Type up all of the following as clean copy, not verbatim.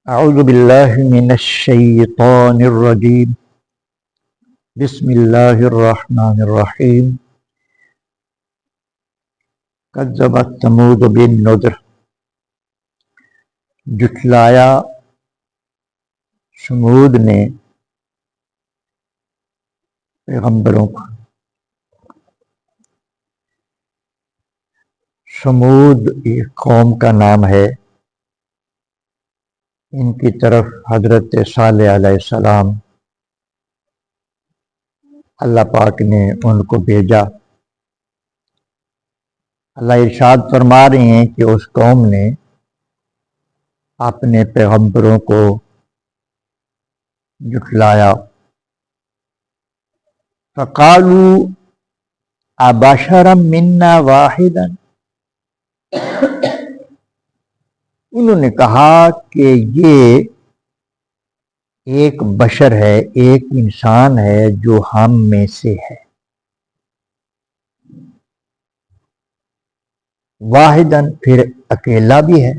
اعوذ باللہ من الشیطان الرجیم بسم اللہ الرحمن الرحیم کذبت ثمود بالنذر جھٹلایا ثمود نے پیغمبروں کو۔ ثمود ایک قوم کا نام ہے، ان کی طرف حضرت صالح علیہ السلام اللہ پاک نے ان کو بھیجا۔ اللہ ارشاد فرما رہے ہیں کہ اس قوم نے اپنے پیغمبروں کو جھٹلایا۔ فقالوا ابشرا منا واحدا، انہوں نے کہا کہ یہ ایک بشر ہے، ایک انسان ہے جو ہم میں سے ہے۔ واحدن پھر اکیلا بھی ہے۔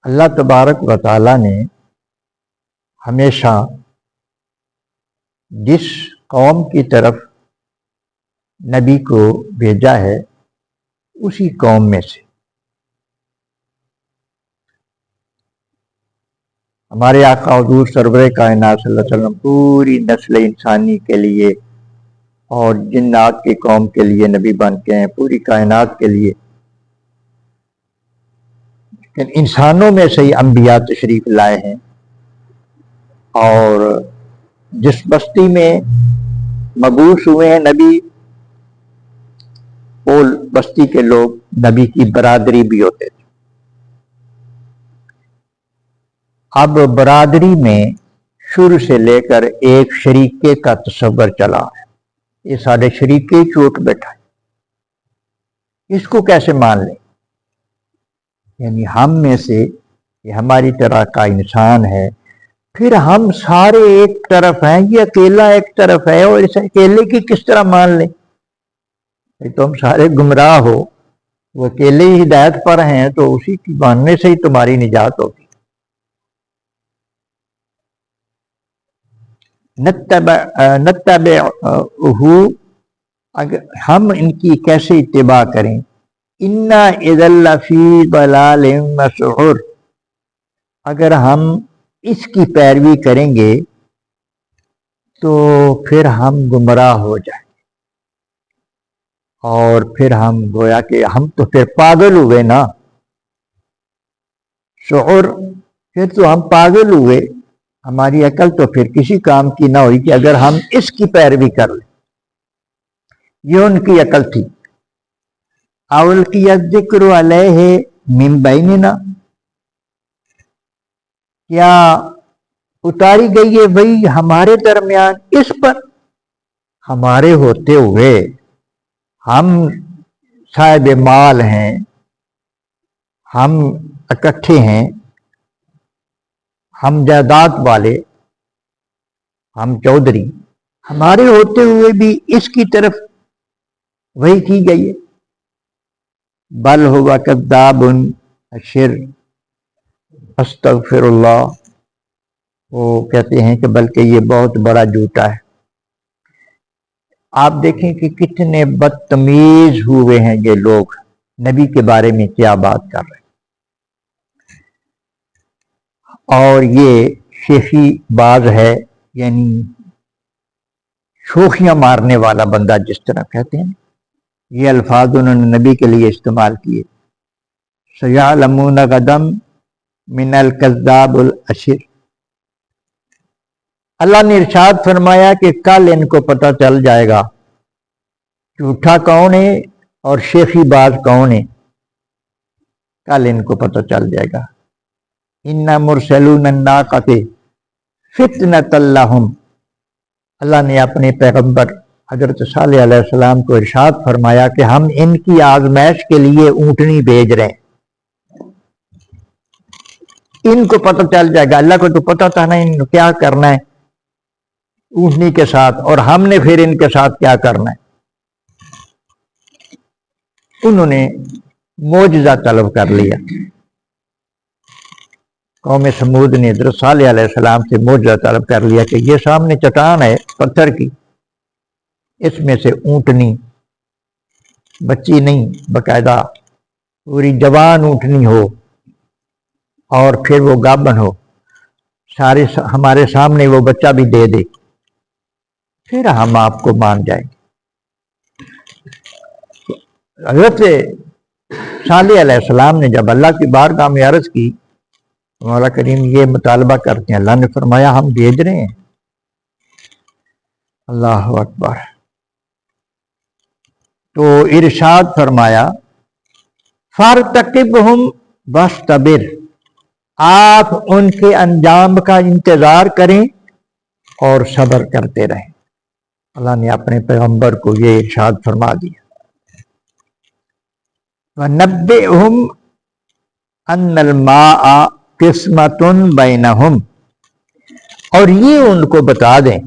اللہ تبارک و تعالی نے ہمیشہ جس قوم کی طرف نبی کو بھیجا ہے اسی قوم میں سے ہمارے آقا حضور سرور کائنات صلی اللہ علیہ وسلم پوری نسل انسانی کے لیے اور جنات کی قوم کے لیے نبی بن کے ہیں، پوری کائنات کے لیے۔ لیکن انسانوں میں سے ہی انبیاء تشریف لائے ہیں، اور جس بستی میں مبعوث ہوئے ہیں نبی، وہ بستی کے لوگ نبی کی برادری بھی ہوتے تھے۔ اب برادری میں شروع سے لے کر ایک شریکے کا تصور چلا ہے، یہ سارے شریکے ہی چوٹ بیٹھا ہے، اس کو کیسے مان لیں؟ یعنی ہم میں سے یہ ہماری طرح کا انسان ہے، پھر ہم سارے ایک طرف ہیں، یہ اکیلا ایک طرف ہے، اور اس اکیلے کی کس طرح مان لیں؟ تم سارے گمراہ ہو، وہ اکیلے ہی ہدایت پر ہیں، تو اسی کی ماننے سے ہی تمہاری نجات ہوگی۔ نتبعہ، اگر ہم ان کی کیسے اتباع کریں؟ انا اذا لفی ضلال مسعور، اگر ہم اس کی پیروی کریں گے تو پھر ہم گمراہ ہو جائیں، اور پھر ہم گویا کہ ہم تو پھر پاگل ہوئے نا۔ شعور، پھر تو ہم پاگل ہوئے، ہماری عقل تو پھر کسی کام کی نہ ہوئی کہ اگر ہم اس کی پیروی کر لیں۔ یہ ان کی عقل تھی۔ اولقی الذکر علیہ من بیننا، کیا اتاری گئی ہے وہی ہمارے درمیان اس پر، ہمارے ہوتے ہوئے، ہم صاحب مال ہیں، ہم اکٹھے ہیں، ہم جائیداد والے، ہم چودھری، ہمارے ہوتے ہوئے بھی اس کی طرف وہی کی گئی ہے۔ بل ہوا کذاب اشر، استغفر اللہ، وہ کہتے ہیں کہ بلکہ یہ بہت بڑا جھوٹا ہے۔ آپ دیکھیں کہ کتنے بدتمیز ہوئے ہیں یہ لوگ، نبی کے بارے میں کیا بات کر رہے ہیں۔ اور یہ شیخی باز ہے، یعنی شوخیاں مارنے والا بندہ جس طرح کہتے ہیں، یہ الفاظ انہوں نے نبی کے لیے استعمال کیے۔ سیعلمون غدا من الکذاب الاشر، اللہ نے ارشاد فرمایا کہ کل ان کو پتہ چل جائے گا جھوٹا کون ہے اور شیخی باز کون ہے، کل ان کو پتہ چل جائے گا۔ انا مرسلون الناقۃ فتنۃ لہم، اللہ نے اپنے پیغمبر حضرت صالح علیہ السلام کو ارشاد فرمایا کہ ہم ان کی آزمائش کے لیے اونٹنی بھیج رہے ہیں، ان کو پتہ چل جائے گا۔ اللہ کو تو پتہ تھا نا ان کو کیا کرنا ہے اونٹنی کے ساتھ، اور ہم نے پھر ان کے ساتھ کیا کرنا ہے۔ انہوں نے موجزہ طلب کر لیا. قوم سمود نے حضرت صالح علیہ السلام سے موجزہ طلب کر لیا کہ یہ سامنے چٹان ہے پتھر کی، اس میں سے اونٹنی، بچی نہیں باقاعدہ پوری جوان اونٹنی ہو اور پھر وہ گابن ہو، سارے ہمارے سامنے وہ بچہ بھی دے دے، پھر ہم آپ کو مان جائیں گے. حضرت صالح علیہ السلام نے جب اللہ کی بارگاہ میں عرض کی، مولا کریم یہ مطالبہ کرتے ہیں، اللہ نے فرمایا ہم بھیج رہے ہیں. اللہ اکبر. تو ارشاد فرمایا فارتقبہم واصطبر، آپ ان کے انجام کا انتظار کریں اور صبر کرتے رہیں. اللہ نے اپنے پیغمبر کو یہ ارشاد فرما دیا. وَنَبِّئْهُمْ أَنَّ الْمَاءَ قِسْمَةٌ بَيْنَهُمْ، اور یہ ان کو بتا دیں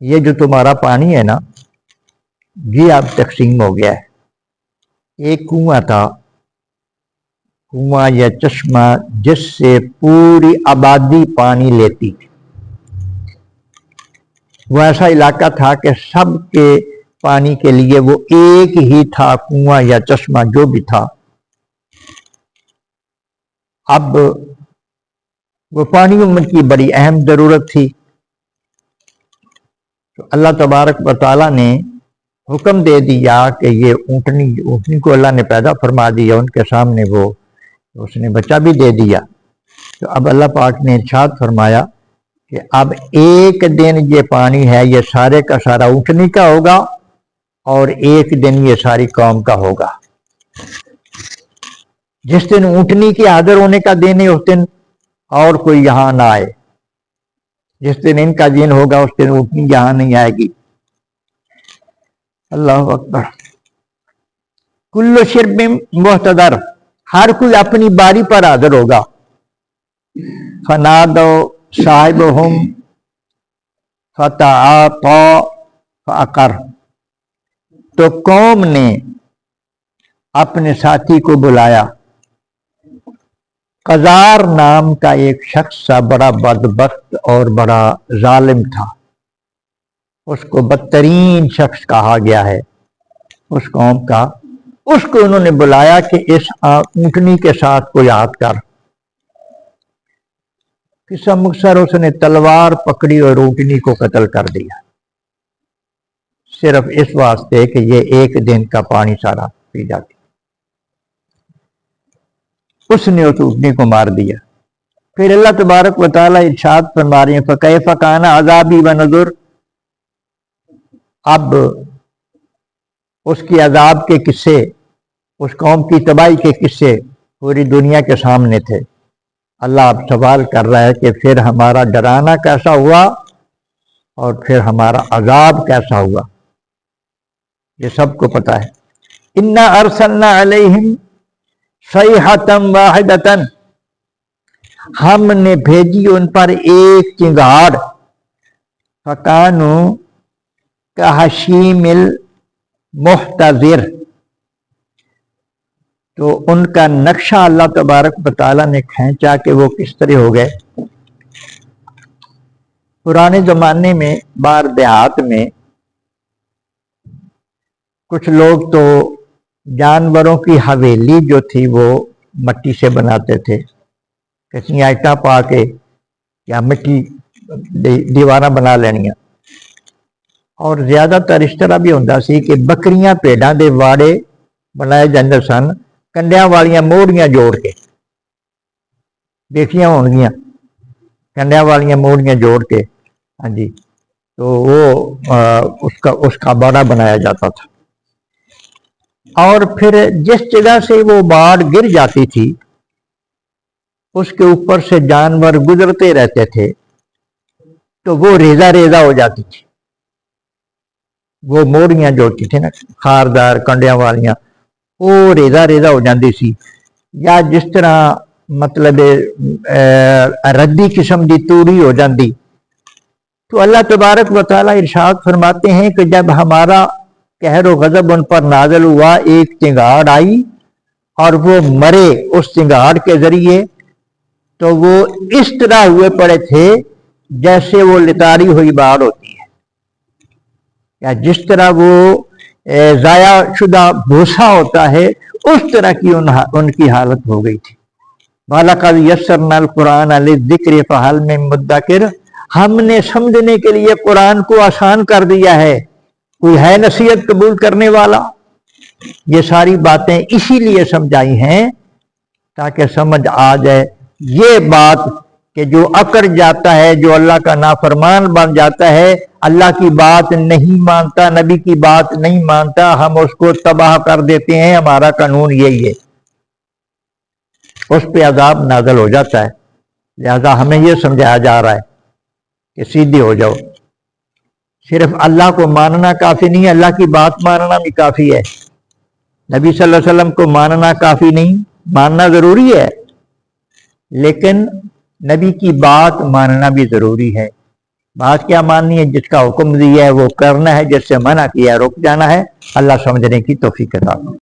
یہ جو تمہارا پانی ہے نا یہ اب تقسیم ہو گیا ہے. ایک کنواں تھا، کنواں یا چشمہ جس سے پوری آبادی پانی لیتی تھی. وہ ایسا علاقہ تھا کہ سب کے پانی کے لیے وہ ایک ہی تھا، کنواں یا چشمہ جو بھی تھا. اب وہ پانی ان کی بڑی اہم ضرورت تھی. تو اللہ تبارک و تعالیٰ نے حکم دے دیا کہ یہ اونٹنی کو اللہ نے پیدا فرما دیا ان کے سامنے، وہ اس نے بچہ بھی دے دیا. تو اب اللہ پاک نے ارشاد فرمایا کہ اب ایک دن یہ پانی ہے یہ سارے کا سارا اونٹنی کا ہوگا اور ایک دن یہ ساری قوم کا ہوگا. جس دن اونٹنی کے حاضر ہونے کا دن ہے اس دن اور کوئی یہاں نہ آئے، جس دن ان کا دن ہوگا اس دن اونٹنی یہاں نہیں آئے گی. اللہ اکبر. کل شرب محتضر، ہر کوئی اپنی باری پر حاضر ہوگا. فنادوا صاحبہم فتعاطی فعقر، تو قوم نے اپنے ساتھی کو بلایا. قزار نام کا ایک شخص تھا، بڑا بدبخت اور بڑا ظالم تھا. اس کو بدترین شخص کہا گیا ہے اس قوم کا. اس کو انہوں نے بلایا کہ اس اونٹنی کے ساتھ کوئی ہاتھ کر. قصہ مختصر، اس نے تلوار پکڑی اور اونٹنی کو قتل کر دیا، صرف اس واسطے کہ یہ ایک دن کا پانی سارا پی جاتی. اس نے اس اونٹنی کو مار دیا. پھر اللہ تبارک و تعالیٰ ارشاد فرما رہے ہیں فَكَيْفَ كَانَ عَذَابِي وَنُذُرِ، اب اس کی عذاب کے قصے، اس قوم کی تباہی کے قصے پوری دنیا کے سامنے تھے. اللہ اب سوال کر رہا ہے کہ پھر ہمارا ڈرانا کیسا ہوا اور پھر ہمارا عذاب کیسا ہوا، یہ سب کو پتا ہے. اِنَّا أَرْسَلْنَا عَلَيْهِمْ صَيْحَةً وَاحِدَةً، ہم نے بھیجی ان پر ایک چنگاڑ. فَكَانُوا كَحَشِيمِ الْمُحْتَظِرِ، تو ان کا نقشہ اللہ تبارک و تعالیٰ نے کھینچا کہ وہ کس طرح ہو گئے. پرانے زمانے میں باہر دیہات میں کچھ لوگ تو جانوروں کی حویلی جو تھی وہ مٹی سے بناتے تھے، کسی آئٹا پا کے یا مٹی دیوارہ بنا لینیاں. اور زیادہ تر اس طرح بھی ہوتا سی کہ بکریاں پیڑاں دے واڑے بنائے جاندے سن، کنڈیاں والیاں موڑیاں جوڑ کے، دیکھیاں ہون گیاں کنڈیاں والیاں موڑیاں جوڑ کے. ہاں جی، تو وہ اس کا باڑا بنایا جاتا تھا. اور پھر جس جگہ سے وہ باڑ گر جاتی تھی اس کے اوپر سے جانور گزرتے رہتے تھے تو وہ ریزہ ریزہ ہو جاتی تھی. وہ موڑیاں جو ہوتی تھی نا خاردار کنڈیاں والیاں، وہ ریزہ ریزہ ہو جاتی سی. یا جس طرح مطلب ردی قسم دی توڑی ہو جاتی. تو اللہ تبارک و تعالیٰ ارشاد فرماتے ہیں کہ جب ہمارا قہر و غضب ان پر نازل ہوا، ایک چنگاڑ آئی اور وہ مرے اس چنگاڑ کے ذریعے تو وہ اس طرح ہوئے پڑے تھے جیسے وہ لتاری ہوئی باڑ ہوتی ہے، یا جس طرح وہ ضائع شدہ بھوسا ہوتا ہے اس طرح کی ان کی حالت ہو گئی تھی۔ وَلَقَدْ يَسَّرْنَا الْقُرْآنَ لِلذِّكْرِ فَهَلْ مِن مُدَّكِرٍ، ہم نے سمجھنے کے لیے قرآن کو آسان کر دیا ہے، کوئی ہے نصیحت قبول کرنے والا؟ یہ ساری باتیں اسی لیے سمجھائی ہیں تاکہ سمجھ آ جائے یہ بات کہ جو اکڑ جاتا ہے، جو اللہ کا نافرمان بن جاتا ہے، اللہ کی بات نہیں مانتا، نبی کی بات نہیں مانتا، ہم اس کو تباہ کر دیتے ہیں، ہمارا قانون یہی ہے، اس پہ عذاب نازل ہو جاتا ہے۔ لہذا ہمیں یہ سمجھایا جا رہا ہے کہ سیدھے ہو جاؤ، صرف اللہ کو ماننا کافی نہیں، اللہ کی بات ماننا بھی کافی ہے، نبی صلی اللہ علیہ وسلم کو ماننا کافی نہیں، ماننا ضروری ہے، لیکن نبی کی بات ماننا بھی ضروری ہے۔ بات کیا ماننی ہے؟ جس کا حکم دیا ہے وہ کرنا ہے، جس سے منع کیا ہے رک جانا ہے۔ اللہ سمجھنے کی توفیق عطا فرمائے۔